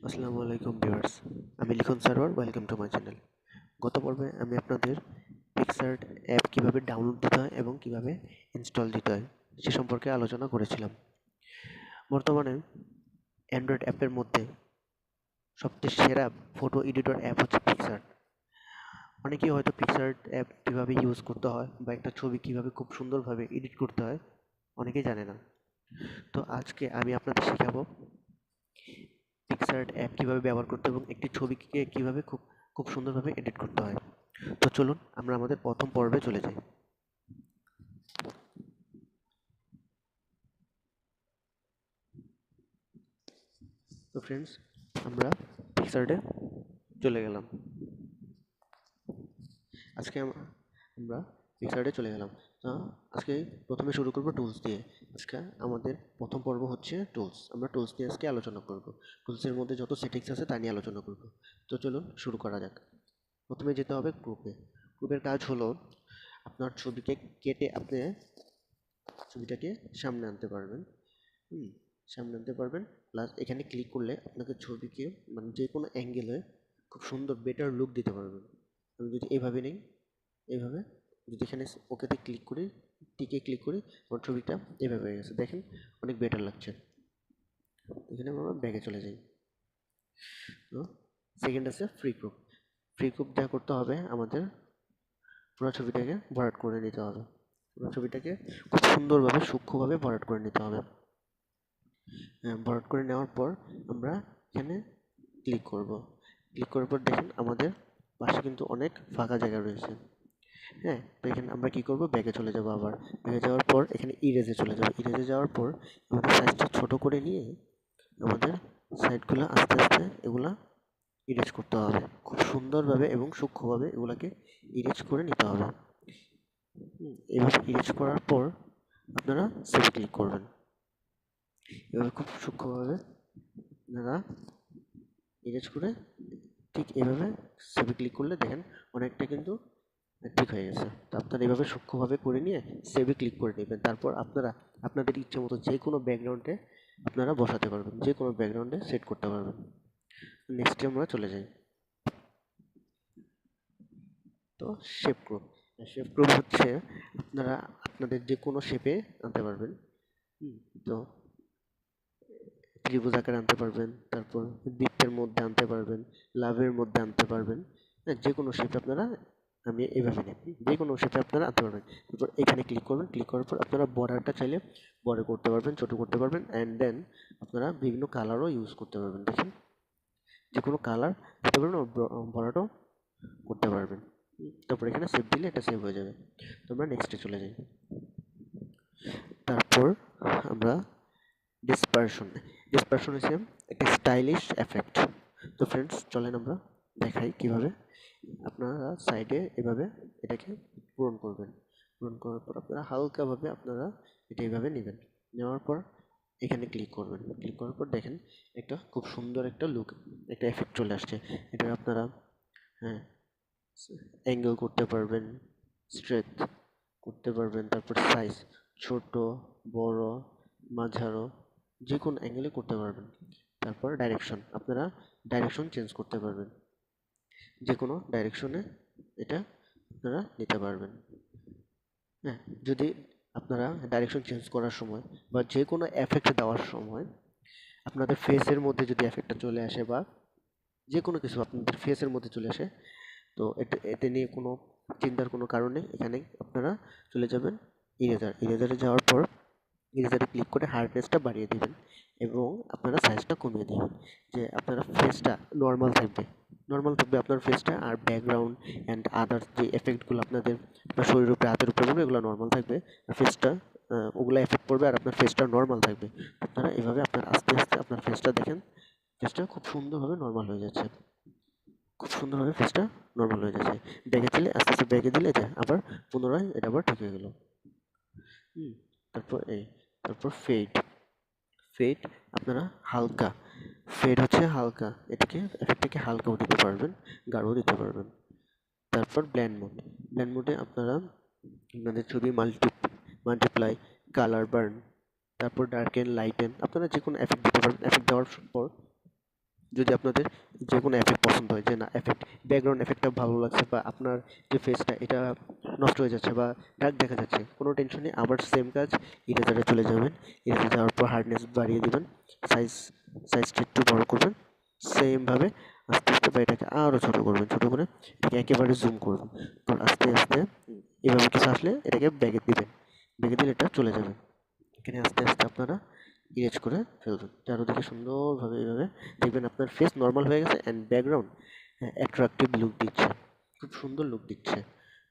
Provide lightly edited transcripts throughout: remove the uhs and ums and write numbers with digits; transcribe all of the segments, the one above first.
আসসালামু আলাইকুম ভিউয়ার্স, আমি লিখন Sarwar. Welcome to my channel. গত পর্বে আমি আপনাদের পিকসার্ট অ্যাপ কীভাবে ডাউনলোড দিতে হয় এবং কীভাবে ইনস্টল দিতে হয় সে সম্পর্কে আলোচনা করেছিলাম। বর্তমানে অ্যান্ড্রয়েড অ্যাপের মধ্যে সবচেয়ে সেরা ফটো এডিটর অ্যাপ হচ্ছে পিকসার্ট। অনেকেই হয়তো পিকসার্ট অ্যাপ কীভাবে ইউজ করতে হয় বা একটা ছবি কীভাবে খুব সুন্দরভাবে এডিট করতে হয় অনেকেই জানে না। তো আজকে আমি আপনাদের শেখাবো পিকসার্ট অ্যাপ কীভাবে ব্যবহার করতে এবং একটি ছবিকে কীভাবে খুব খুব সুন্দরভাবে এডিট করতে হয়। তো চলুন আমরা আমাদের প্রথম পর্বে চলে যাই। তো ফ্রেন্ডস, আমরা পিকসার্টে চলে গেলাম। আজকে আমরা পিকসার্টে চলে গেলাম। তো আজকে প্রথমে শুরু করব টুলস দিয়ে। আজকে আমাদের প্রথম পর্ব হচ্ছে টুলস। আমরা টুলস নিয়ে আজকে আলোচনা করব। টুলসের মধ্যে যত সেটিংস আছে তা নিয়ে আলোচনা করব। তো চলুন শুরু করা যাক। প্রথমে যেতে হবে গ্রুপে। গ্রুপের কাজ হলো আপনার ছবিকে কেটে আপনি ছবিটাকে সামনে আনতে পারবেন। সামনে আনতে পারবেন, প্লাস এখানে ক্লিক করলে আপনাকে ছবিকে মানে যে কোনো অ্যাঙ্গেলে খুব সুন্দর বেটার লুক দিতে পারবেন। আমি যদি এইভাবে নিই, এইভাবে যদি এখানে ওকেতে ক্লিক করি, টিকে ক্লিক করি, আমার ছবিটা এভাবে হয়ে গেছে। দেখেন অনেক বেটার লাগছে। এখানে আমরা ব্যাগে চলে যাই। তো সেকেন্ড আছে ফ্রি গ্রুপ। ফ্রি গ্রুপ যা করতে হবে, আমাদের পুরো ছবিটাকে ভরাট করে নিতে হবে। পুরো ছবিটাকে খুব সুন্দরভাবে সূক্ষ্মভাবে ভরাট করে নিতে হবে। ভরাট করে নেওয়ার পর আমরা এখানে ক্লিক করব। ক্লিক করার পর দেখেন আমাদের পাশে কিন্তু অনেক ফাঁকা জায়গা রয়েছে। হ্যাঁ, তো এখানে আমরা কী করব, ব্যাগে চলে যাব। আবার ব্যাগে যাওয়ার পর এখানে ইরেজে চলে যাব। ইরেজে যাওয়ার পর আমাদের সাইজটা ছোট করে নিয়ে আমাদের সাইডগুলো আস্তে আস্তে এগুলা ইরেজ করতে হবে। খুব সুন্দরভাবে এবং সূক্ষ্মভাবে এগুলাকে ইরেজ করে নিতে হবে। এভাবে ইরেজ করার পর আপনারা সেভ ক্লিক করবেন। এভাবে খুব সূক্ষ্মভাবে আপনারা ইরেজ করে ঠিক এভাবে সেভে ক্লিক করলে দেখেন অনেকটা কিন্তু ঠিক হয়ে গেছে। তো আপনারা এভাবে সূক্ষ্মভাবে করে নিয়ে সেভে ক্লিক করে নেবেন। তারপর আপনারা আপনাদের ইচ্ছে মতো যে কোনো ব্যাকগ্রাউন্ডে আপনারা বসাতে পারবেন, যে কোনো ব্যাকগ্রাউন্ডে সেট করতে পারবেন। নেক্সটে আমরা চলে যাই। তো শেপ গ্রুপ। শেপ গ্রুপ হচ্ছে আপনারা আপনাদের যে কোনো শেপে আনতে পারবেন। তো ত্রিভুজ আকারে আনতে পারবেন, তারপর বৃত্তের মধ্যে আনতে পারবেন, লাভের মধ্যে আনতে পারবেন। যে কোনো শেপে আপনারা, আমি এইভাবে নিই, যে কোনো শেপে আপনারা আনতে পারবেন। তারপর এখানে ক্লিক করবেন। ক্লিক করার পর আপনারা বর্ডারটা চাইলে বড় করতে পারবেন, ছোট করতে পারবেন, অ্যান্ড দেন আপনারা বিভিন্ন কালারও ইউজ করতে পারবেন। দেখেন যে কোনো কালার দিতে পারবেন, বর্ডারটাও করতে পারবেন। তারপর এখানে সেভ দিলে এটা সেভ হয়ে যাবে। তো আমরা নেক্সটে চলে যাই। তারপর আমরা ডিসপারশন। ডিসপারশন হচ্ছে একটা স্টাইলিশ এফেক্ট। তো ফ্রেন্ডস, চলেন আমরা দেখাই কিভাবে আপনারা সাইডে এভাবে এটাকে পূরণ করবেন। পূরণ করার পর আপনারা হালকাভাবে আপনারা এটা এইভাবে নেবেন। নেওয়ার পর এখানে ক্লিক করবেন। ক্লিক করার পর দেখেন একটা খুব সুন্দর একটা লুক, একটা এফেক্ট চলে আসছে। এটা আপনারা হ্যাঁ অ্যাঙ্গেল করতে পারবেন, স্ট্রেট করতে পারবেন, তারপর সাইজ ছোট, বড়, মাঝারো, যে কোনো অ্যাঙ্গেলে করতে পারবেন। তারপর ডাইরেকশন, আপনারা ডাইরেকশন চেঞ্জ করতে পারবেন, যে কোনো ডাইরেকশনে এটা আপনারা নিতে পারবেন। হ্যাঁ, যদি আপনারা ডাইরেকশন চেঞ্জ করার সময় বা যে কোনো এফেক্ট দেওয়ার সময় আপনাদের ফেসের মধ্যে যদি এফেক্টটা চলে আসে বা যে কোনো কিছু আপনাদের ফেসের মধ্যে চলে আসে, তো এতে নিয়ে কোনো চিন্তার কোনো কারণ নেই। এখানে আপনারা চলে যাবেন ইরেজারে যাওয়ার পর ইরেজারে ক্লিক করে হার্ডনেসটা বাড়িয়ে দেবেন এবং আপনারা সাইজটা কমিয়ে দেবেন, যে আপনার ফেসটা নর্মাল থাকবে। আপনার ফেসটা, আর ব্যাকগ্রাউন্ড অ্যান্ড আদার্স যে এফেক্টগুলো আপনার শরীরের উপরে, হাতের উপরে পড়বে, এগুলো নর্মাল থাকবে। আর ফেসটা ওগুলো এফেক্ট পড়বে আর আপনার ফেসটা নর্মাল থাকবে। আপনারা এভাবে আপনার আস্তে আস্তে আপনার ফেসটা দেখেন, ফেসটা খুব সুন্দরভাবে নর্মাল হয়ে যাচ্ছে। খুব সুন্দরভাবে ফেসটা নর্মাল হয়ে যাচ্ছে। ব্যাগে দিলে আস্তে আস্তে ব্যাগে দিলে এটা আবার পুনরায় এটা আবার ঠিক হয়ে গেল। তারপর ফেড আপনারা হালকা, ফেড হচ্ছে হালকা, এফেক্টটাকে হালকাও দিতে পারবেন, গাঢ়ও দিতে পারবেন। তারপর ব্ল্যান্ড মোডে আপনারা আপনাদের ছবি মাল্টিপ্লাই, কালার বার্ন, তারপর ডার্কেন, লাইটেন, আপনারা যে কোনো এফেক্ট দিতে পারবেন। এফেক্ট দেওয়ার পর যদি আপনাদের যে কোনো এফেক্ট পছন্দ হয়, যে না এফেক্ট ব্যাকগ্রাউন্ড এফেক্টটা ভালো লাগছে বা আপনার যে ফেসটা এটা নষ্ট হয়ে যাচ্ছে বা ডার্ক দেখা যাচ্ছে, কোনো টেনশন নেই, আবার সেম কাজ, ইরেজারে চলে যাবেন। ইরেজারে যাওয়ার পর হার্ডনেস বাড়িয়ে দিবেন, সাইজ সাইজটা একটু বড় করবেন, সেমভাবে আস্তে আস্তে বা এটাকে আরও ছোটো করবেন, ছোটো করে এটাকে একেবারে জুম করবেন। তো আস্তে আস্তে এভাবে কিছু আসলে এটাকে ব্যাগে দিবেন, ব্যাগে দিলে এটা চলে যাবে। এখানে আস্তে আস্তে আপনারা ইরেজ করে ফেলবেন, চারোদিকে সুন্দরভাবে এইভাবে দেখবেন আপনার ফেস নর্মাল হয়ে গেছে অ্যান্ড ব্যাকগ্রাউন্ড অ্যাট্রাকটিভ লুক দিচ্ছে, খুব সুন্দর লুক দিচ্ছে।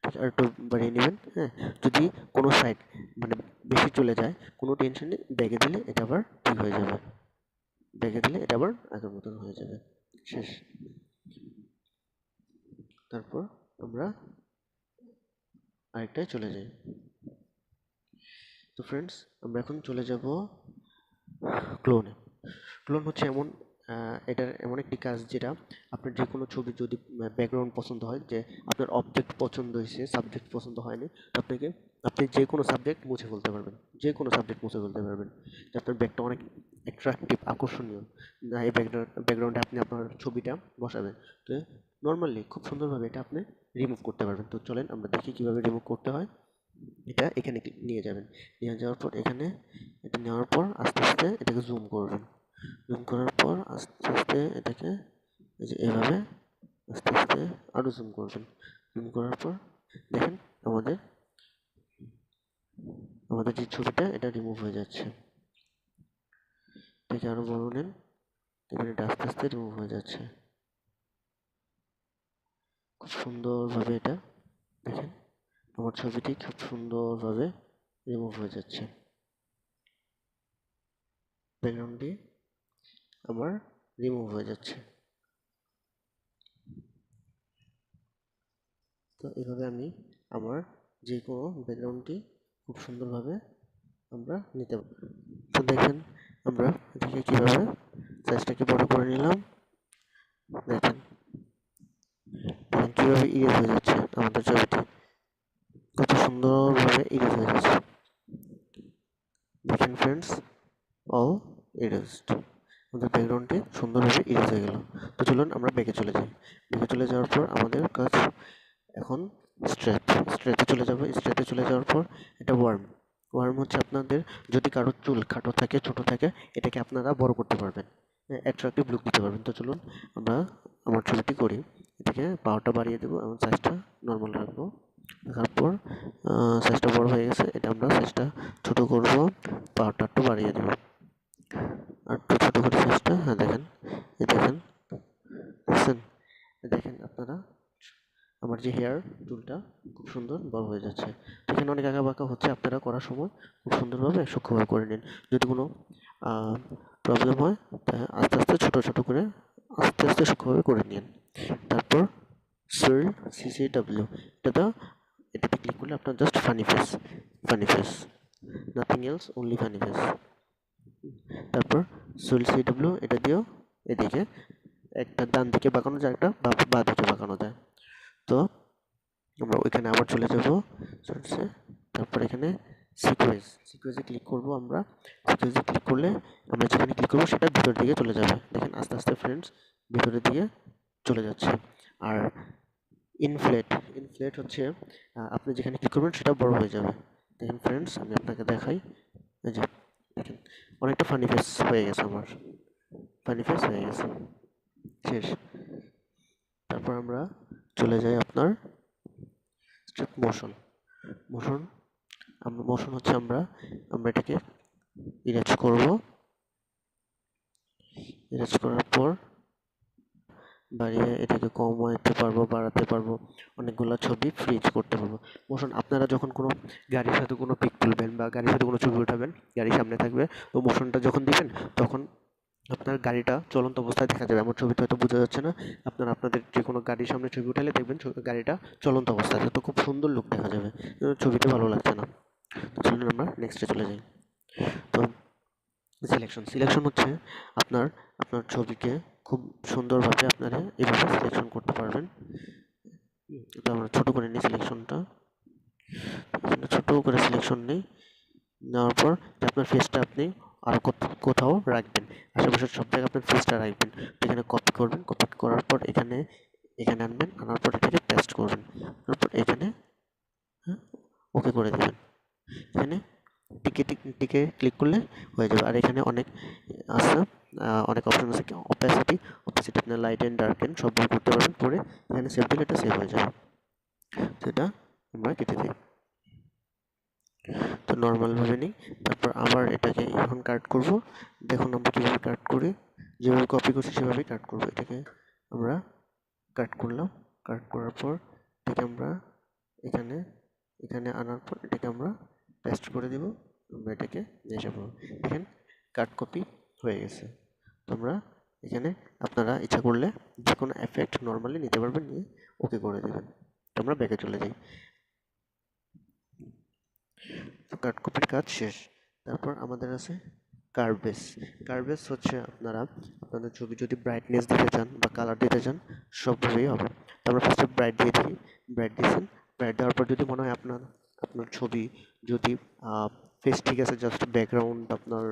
ঠিক আর একটু বাড়িয়ে নেবেন। হ্যাঁ, যদি কোনো সাইড মানে বেশি চলে যায়, কোনো টেনশন নেই, ব্যাগে দিলে এটা আবার ঠিক হয়ে যাবে, ব্যাগে দিলে এটা আবার আগের মতন হয়ে যাবে। শেষ। তারপর আমরা আরেকটায় চলে যাই। তো ফ্রেন্ডস, আমরা এখন চলে যাব ক্লোনে। ক্লোন হচ্ছে এটার এমন একটি কাজ যেটা আপনার যে কোনো ছবি যদি ব্যাকগ্রাউন্ড পছন্দ হয়, যে আপনার অবজেক্ট পছন্দ হয়েছে, সাবজেক্ট পছন্দ হয়নি, তো আপনি যে কোনো সাবজেক্ট মুছে ফেলতে পারবেন, যে কোনো সাবজেক্ট মুছে ফেলতে পারবেন, যে আপনার ব্যাগটা অনেক অ্যাট্রাকটিভ, আকর্ষণীয়, না এই ব্যাকগ্রাউন্ডে আপনি আপনার ছবিটা বসাবেন। তো নর্মালি খুব সুন্দরভাবে এটা আপনি রিমুভ করতে পারবেন। তো চলেন আমরা দেখি কীভাবে রিমুভ করতে হয়। এটা এখানে নিয়ে যাবেন, নিয়ে যাওয়ার পর এখানে এটা নেওয়ার পর আস্তে আস্তে এটাকে জুম করবেন, জুম করার পর আস্তে আস্তে এটাকে এই যে এভাবে আস্তে আস্তে আরও জুম করবেন, জুম করার পর দেখেন আমাদের আমাদের যে ছবিটা এটা রিমুভ হয়ে যাচ্ছে। এটাকে আরও বড় নেন, দেখবেন এটা আস্তে আস্তে রিমুভ হয়ে যাচ্ছে খুব সুন্দরভাবে। এটা দেখেন আমার ছবিটি খুব সুন্দরভাবে রিমুভ হয়ে যাচ্ছে, ব্যাকগ্রাউন্ডটি আমার রিমুভ হয়ে যাচ্ছে। তো এভাবে আমি আমার যে কোনো ব্যাকগ্রাউন্ডটি খুব সুন্দরভাবে আমরা নিতে পারি। তো দেখেন আমরা এটাকে কীভাবে সাইজটাকে বড় করে নিলাম, দেখেন দেখেন কীভাবে ইরেজ হয়ে যাচ্ছে আমাদের ছবিটি, কত সুন্দরভাবে ইরেজ হয়ে যাচ্ছে। দেখেন ফ্রেন্ডস, অল ইরেজড, আমাদের ব্যাকগ্রাউন্ডটি সুন্দরভাবে ইরেজ হয়ে গেল। তো চলুন আমরা ব্যাকে চলে যাই। ব্যাকে চলে যাওয়ার পর আমাদের কাজ এখন স্ট্রেতে চলে যাবে। স্ট্রেতে চলে যাওয়ার পর এটা ওয়ার্ম হচ্ছে আপনাদের যদি কারোর চুল খাটো থাকে, ছোট থাকে, এটাকে আপনারা বড় করতে পারবেন, অ্যাট্রাকটিভ লুক দিতে পারবেন। তো চলুন আমরা আমার ছবিটি করি। এটাকে পাওয়ারটা বাড়িয়ে দেবো এবং সাইজটা নর্মাল রাখবো। তারপর সাইজটা বড় হয়ে গেছে, এটা আমরা সাইজটা ছোট করব, পাওয়ারটা একটু বাড়িয়ে দেবো আর একটু ছোট করে সাইজটা। হ্যাঁ দেখেন, দেখেন দেখছেন, দেখেন আপনারা আমার যে হেয়ার টুলটা খুব সুন্দর বড় হয়ে যাচ্ছে। এখানে অনেক আঁকা বাঁকা হচ্ছে, আপনারা করার সময় খুব সুন্দরভাবে সূক্ষ্মভাবে করে নিন। যদি কোনো প্রবলেম হয় তা আস্তে আস্তে ছোটো ছোটো করে আস্তে আস্তে সূক্ষ্মভাবে করে নিন। তারপর সুইল CCW, এটাতে ক্লিক করলে আপনার just funny face, nothing else, only funny face. তারপর সুইল CW এটা দিয়েও এদিকে একটা ডান দিকে বাঁকানো যায়, একটা বাঁ দিকে বাঁকানো যায়। তো আমরা ওইখানে আবার চলে যাব সোর্সে, তারপর এখানে সিকোয়েন্সে ক্লিক করব। আমরা সিকোয়েন্সে ক্লিক করলে আমরা যেখানে ক্লিক করবো সেটা ভিতরের দিকে চলে যাবে। দেখেন আস্তে আস্তে ফ্রেন্ডস ভিতরের দিকে চলে যাচ্ছে। আর ইনফ্লেট হচ্ছে আপনি যেখানে ক্লিক করবেন সেটা বড় হয়ে যাবে। দেখেন ফ্রেন্ডস আমি আপনাকে দেখাই, এই যে দেখেন অনেকটা ফানি ফেস হয়ে গেছে, আমার ফানি ফেস হয়ে গেছে। শেষ। তারপর আমরা চলে যাই আপনার মোশন। মোশন মোশন হচ্ছে আমরা এটাকে ইরেজ করব। ইরেজ করার পর বাড়িয়ে এটাকে কমাতে পারবো, বাড়াতে পারবো, অনেকগুলো ছবি ফ্রিজ করতে পারবো। মোশন আপনারা যখন কোনো গাড়ির সাথে কোনো পিক তুলবেন বা গাড়ির সাথে কোনো ছবি উঠাবেন, গাড়ির সামনে থাকবে, তো মোশনটা যখন দিবেন তখন আপনার গাড়িটা চলন্ত অবস্থায় দেখা যাবে। আমার ছবিতে হয়তো বোঝা যাচ্ছে না, আপনাদের যে কোনো গাড়ির সামনে ছবি উঠালে দেখবেন গাড়িটা চলন্ত অবস্থায়, তো খুব সুন্দর লুক দেখা যাবে, ছবিতে ভালো লাগছে না। তো চলুন আমরা নেক্সটে চলে যাই। তো সিলেকশন হচ্ছে আপনার ছবিকে খুব সুন্দরভাবে আপনারা এভাবে সিলেকশন করতে পারবেন। তো আমরা ছোটো করে নিই সিলেকশনটা, ছোটো করে সিলেকশন নেওয়ার পর আপনার ফেসটা আপনি আর কোথাও রাখবেন, আশেপাশে সব জায়গায় আপনার ফেসটা রাখবেন। তো এখানে কপি করবেন, কপি করার পর এখানে এখানে আনবেন, আনার পর এটাকে পেস্ট করবেন, তারপর এখানে ওকে করে দেবেন। এখানে টিকে ক্লিক করলে হয়ে যাবে। আর এখানে অনেক আছে, অনেক অপশন আছে। অপাসিটি আপনার লাইট অ্যান্ড ডার্কেন সবগুলো করতে পারবেন, করে এখানে সেভ দিলে এটা সেভ হয়ে যাবে। সেটা আমরা কেটে দিই। তো নর্মালভাবে নিই, তারপর আবার এটাকে এখন কাট করব। দেখুন আমরা কীভাবে কাট করি, যেভাবে কপি করছি সেভাবেই কাট করব। এটাকে আমরা কাট করলাম, কাট করার পর এটাকে আমরা এখানে এখানে আনার পর এটাকে আমরা পেস্ট করে দেব। আমরা এটাকে নিয়ে যাবো। দেখেন কাট কপি হয়ে গেছে। তোমরা এখানে আপনারা ইচ্ছা করলে যে কোনো এফেক্ট নর্মালি নিতে পারবেন, নিয়ে ওকে করে দেবেন। তো আমরা ব্যাকে চলে যাই। তো কাট কপির কাজ শেষ। তারপর আমাদের আছে কার্ভেস। কার্ভেস হচ্ছে আপনাদের ছবি যদি ব্রাইটনেস দিতে চান বা কালার দিতে চান, সবভাবেই হবে। তো আমরা ফার্স্টে ব্রাইট দিয়ে দিই, ব্রাইট দিয়েছেন। ব্রাইট দেওয়ার পর যদি মনে হয় আপনার আপনার ছবি যদি ফেস ঠিক আছে, জাস্ট ব্যাকগ্রাউন্ড আপনার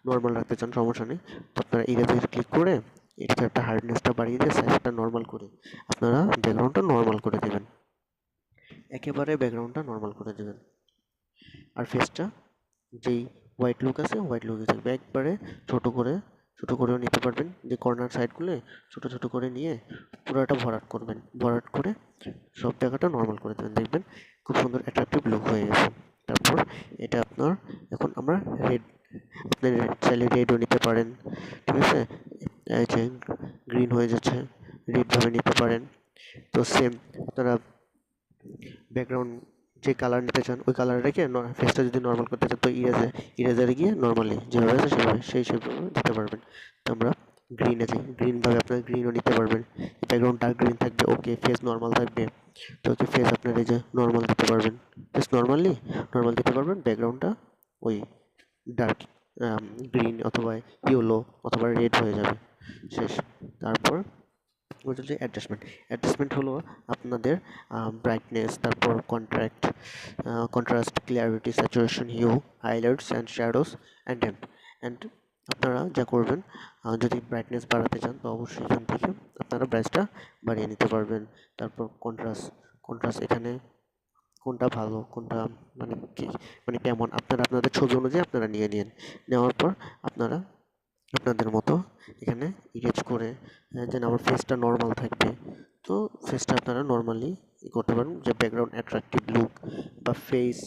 নর্মাল রাখতে চান, সমস্যা নেই। তো আপনারা ইরেজে ক্লিক করে এটাকে একটা হার্ডনেসটা বাড়িয়ে দিয়ে সাইজটা নর্মাল করে আপনারা ব্যাকগ্রাউন্ডটা নর্মাল করে দেবেন, একেবারে ব্যাকগ্রাউন্ডটা নর্মাল করে দেবেন। আর ফেসটা যেই হোয়াইট লুক আছে হোয়াইট লুকই থাকবে, একবারে ছোটো করেও নিতে পারবেন। যে কর্নার সাইডগুলো ছোটো করে নিয়ে পুরোটা ভরাট করবেন, ভরাট করে সব জায়গাটা নর্মাল করে দেবেন, দেখবেন খুব সুন্দর অ্যাট্রাকটিভ লুক হয়ে গেছে। তারপর এটা আপনার এখন আমরা রেড, আপনি চাইলে রেডও নিতে পারেন, ঠিক আছে। এই যে গ্রিন হয়ে যাচ্ছে, রেডভাবে নিতে পারেন। তো সেম আপনারা ব্যাকগ্রাউন্ড যে কালার নিতে চান ওই কালার রেখে ফেসটা যদি নর্মাল করতে চান, তো ইরেজারে গিয়ে নর্মালি যেভাবে আছে সেভাবে দিতে পারবেন। তো আমরা গ্রিন আছে, গ্রিনভাবে আপনার গ্রিনও নিতে পারবেন। ব্যাকগ্রাউন্ড ডার্ক গ্রিন থাকবে, ওকে। ফেস নর্মাল থাকবে, তো ওকে ফেস আপনার এই যে নর্মাল দিতে পারবেন। ফেস নর্মাল দিতে পারবেন, ব্যাকগ্রাউন্ডটা ওই ডার্ক গ্রিন অথবা ইয়েলো অথবা রেড হয়ে যাবে, শেষ। তারপর ওটা হচ্ছে অ্যাডজাস্টমেন্ট হলো আপনাদের ব্রাইটনেস, তারপর contrast, clarity, saturation, hue, highlights and shadows and আপনারা যা করবেন, যদি ব্রাইটনেস বাড়াতে চান তো অবশ্যই এখান থেকে আপনারা ব্রাইটটা বাড়িয়ে নিতে পারবেন। তারপর কন্ট্রাস্ট এখানে কোনটা ভালো, কোনটা মানে কি, মানে কেমন আপনাদের ছবি অনুযায়ী আপনারা নিয়ে নিন। নেওয়ার পর আপনারা আপনাদের মতো এখানে ইরেজ করে যেন আমার ফেসটা নর্মাল থাকবে। তো ফেসটা আপনারা নর্মালি করতে পারেন, যে ব্যাকগ্রাউন্ড অ্যাট্রাকটিভ লুক বা ফেস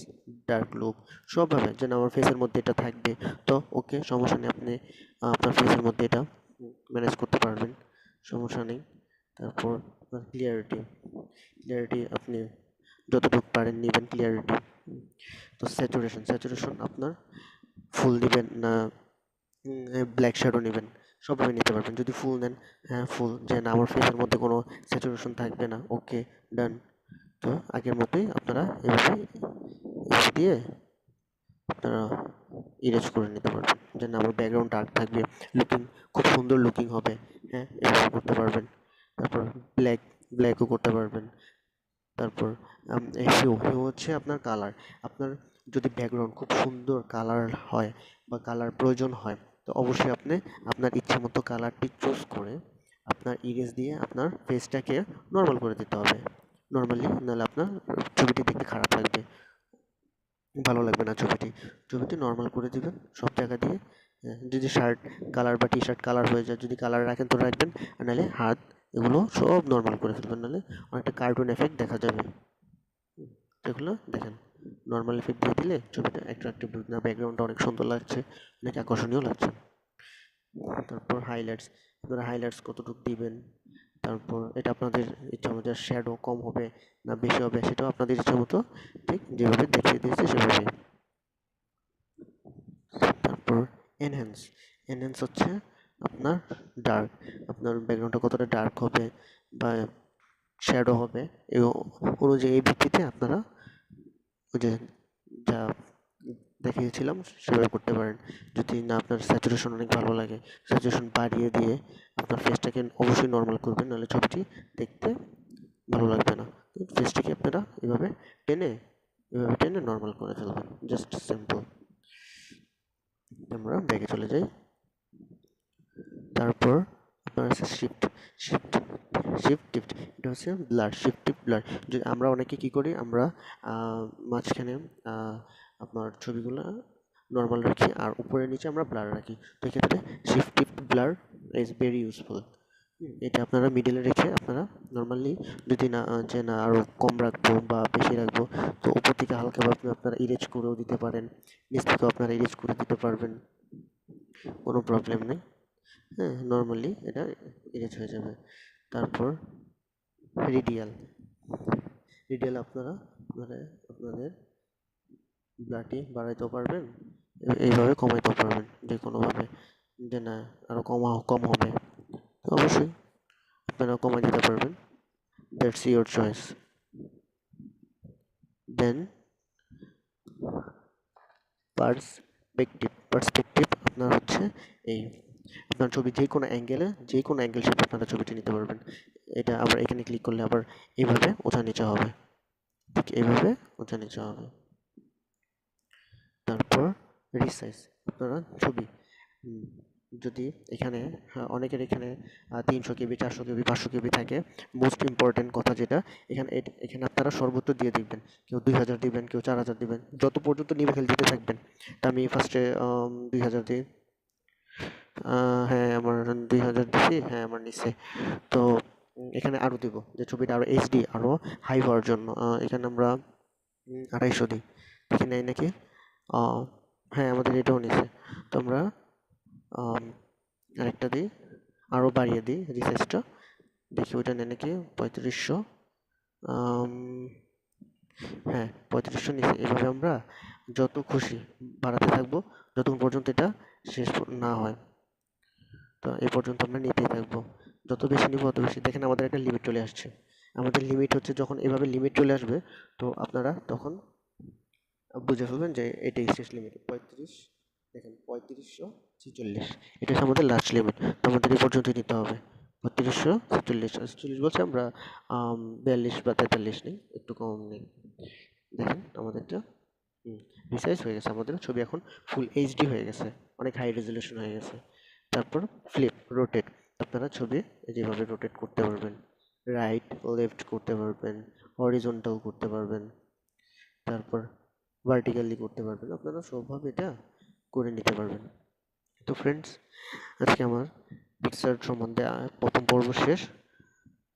ডার্ক লুক সবভাবে যেন আমার ফেসের মধ্যে এটা থাকবে। তো ওকে, সমস্যা নেই, আপনি আপনার ফেসের মধ্যে এটা ম্যানেজ করতে পারবেন, সমস্যা নেই। তারপর ক্লিয়ারিটি আপনি যতটুকু পারেন নেবেন ক্লিয়ারিটি। তো স্যাচুরেশন আপনার ফুল দিবেন না ব্ল্যাক শ্যাডো নেবেন, সবভাবে নিতে পারবেন। যদি ফুল নেন, হ্যাঁ ফুল, যে না আমার ফেসের মধ্যে কোনো স্যাচুরেশন থাকবে না, ওকে, ডান। তো আগের মতোই আপনারা এভাবে দিয়ে আপনারা ইরেজ করে নিতে পারবেন, যে না আমার ব্যাকগ্রাউন্ড ডার্ক থাকবে, লুকিং খুব সুন্দর লুকিং হবে, হ্যাঁ এভাবে করতে পারবেন। তারপর ব্ল্যাকও করতে পারবেন। তারপর হিউ হচ্ছে আপনার কালার। আপনার যদি ব্যাকগ্রাউন্ড খুব সুন্দর কালার হয় বা কালার প্রয়োজন হয়, তো অবশ্যই আপনি আপনার ইচ্ছে মতো কালারটি চুজ করে আপনার ইরেজ দিয়ে আপনার ফেসটাকে নর্মাল করে দিতে হবে। নর্মালি, নাহলে আপনার ছবিটি দেখতে খারাপ লাগবে, ভালো লাগবে না ছবিটি নর্মাল করে দিবেন সব জায়গা দিয়ে। যদি শার্ট কালার বা টি শার্ট কালার হয়ে যায়, যদি কালার রাখেন তো রাখবেন, আর নাহলে হাত এগুলো সব নর্মাল করে ফেলবেন, নাহলে অনেকটা কার্টুন এফেক্ট দেখা যাবে। এগুলো দেখেন, নর্মাল এফেক্ট দিয়ে দিলে ছবিটা অ্যাট্রাকটিভ, না ব্যাকগ্রাউন্ডটা অনেক সুন্দর লাগছে, অনেক আকর্ষণীয় লাগছে। তারপর আপনারা হাইলাইটস কতটুকু দিবেন, তারপর এটা আপনাদের ইচ্ছা মতো, শ্যাডো কম হবে না বেশি হবে সেটাও আপনাদের ইচ্ছা মতো, ঠিক যেভাবে দেখিয়ে দিয়েছে সেভাবেই। তারপর এনহ্যান্স হচ্ছে আপনার ডার্ক, আপনার ব্যাকগ্রাউন্ডটা কতটা ডার্ক হবে বা শ্যাডো হবে এই অনুযায়ী, এই ভিত্তিতে আপনারা ওই যে যা দেখিয়েছিলাম সেভাবে করতে পারেন। যদি না আপনার স্যাচুরেশন অনেক ভালো লাগে, স্যাচুরেশন বাড়িয়ে দিয়ে আপনার ফেসটাকে অবশ্যই নর্মাল করবেন, নাহলে ছবিটি দেখতে ভালো লাগবে না। ফেসটাকে আপনারা এভাবে টেনে নর্মাল করে ফেলবেন, জাস্ট সিম্পল। আমরা ব্যাকে চলে যাই। তারপর আপনার আছে শিফট শিফট শিফট টিফট, এটা হচ্ছে ব্লার, শিফট টিফট ব্লার। যদি আমরা অনেকে কি করি, আমরা মাঝখানে আপনার ছবিগুলো নর্মাল রাখি আর উপরে নিচে আমরা ব্লার রাখি। তো এক্ষেত্রে শিফট টিফট ব্লার ইজ ভেরি ইউজফুল। এটা আপনারা মিডিলে রেখে আপনারা নর্মালি যদি না যে না আরও কম রাখবো বা বেশি রাখবো, তো উপর থেকে হালকাভাবে আপনারা ইরেজ করেও দিতে পারেন, নিচ থেকেও আপনারা ইরেজ করে দিতে পারবেন, কোনো প্রবলেম নেই। হ্যাঁ, নর্মালি এটা ইরেজ হয়ে যাবে। তারপর রেডিয়াল রেডিয়াল আপনারা মানে আপনাদের ব্লাডটি বাড়াইতেও পারবেন, এইভাবে কমাইতেও পারবেন, যে কোনোভাবে যে না আরও কম হবে, তো অবশ্যই আপনারা কমাই দিতে পারবেন। That's your choice. Then perspective আপনার হচ্ছে এই আপনার ছবি যে কোনো অ্যাঙ্গেল শেপে আপনারা ছবিটি নিতে পারবেন। এটা আবার এখানে ক্লিক করলে আবার এইভাবে ওঠা নিচা হবে, ঠিক এইভাবে ওঠা নিচা হবে। তারপর রিসাইজ আপনারা ছবি যদি এখানে অনেকের এখানে 300 KB 400 KB 500 KB থাকে। মোস্ট ইম্পর্টেন্ট কথা যেটা, এখানে আপনারা সর্বোচ্চ দিয়ে দিবেন, কেউ 2000 দিবেন, কেউ 4000 দিবেন, যত পর্যন্ত নিবে খেলে দিতে থাকবেন। তা আমি ফার্স্টে 2000 দিই। হ্যাঁ, আমার 2000 দিছি, হ্যাঁ আমার নিচে। তো এখানে আরও দিব, যে ছবিটা আরও এইচডি আরও হাই হওয়ার জন্য এখানে আমরা 250 দিই, দেখি নাই নাকি। হ্যাঁ, আমাদের এটাও নিছে। তো আমরা আরেকটা দিই, আরও বাড়িয়ে দিই রিসাইজটা, দেখি ওইটা নেয় নাকি 3500। হ্যাঁ, 3500 নিচে। এভাবে আমরা যত খুশি বাড়াতে থাকবো যতক্ষণ পর্যন্ত এটা শেষ না হয়। তো এই পর্যন্ত আমরা নিতেই থাকবো, যত বেশি নিব তত বেশি। দেখেন আমাদের একটা লিমিট চলে আসছে। আমাদের লিমিট হচ্ছে, যখন এভাবে লিমিট চলে আসবে তো আপনারা তখন বুঝে ফেলবেন যে এটাই শেষ লিমিট। 35, দেখেন 3546, এটা হচ্ছে আমাদের লাস্ট লিমিট। তো আমাদের এই পর্যন্ত নিতে হবে। 3246 বলছে, আমরা 42 বা 43 নেই, একটু কম নেই। দেখেন আমাদেরটা রিসাইজ হয়ে গেছে, আমাদের ছবি এখন ফুল এইচডি হয়ে গেছে, অনেক হাই রেজলিউশন হয়ে গেছে। তারপর রোটেট, আপনারা ছবি যেভাবে রোটেট করতে পারবেন, রাইট লেফট করতে পারবেন, হরিজন্টাল করতে পারবেন, তারপর ভার্টিক্যালি করতে পারবেন, আপনারা সবভাবে এটা করে নিতে পারবেন। তো ফ্রেন্ডস, আজকে আমার পিকচার সম্বন্ধে প্রথম পর্ব শেষ।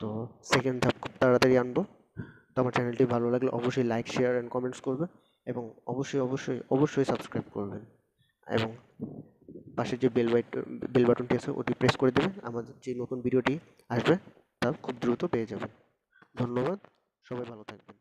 তো সেকেন্ড ধাপ খুব তাড়াতাড়ি আনবো। তো আমার চ্যানেলটি ভালো লাগলে অবশ্যই লাইক, শেয়ার অ্যান্ড কমেন্টস করবেন, এবং অবশ্যই সাবস্ক্রাইব করবেন, এবং পাশে যে বেল বাটনটি আছে ওটি প্রেস করে দেবেন। আমাদের যে নতুন ভিডিওটি আসবে তা খুব দ্রুত পেয়ে যাবেন। ধন্যবাদ, সবাই ভালো থাকবেন।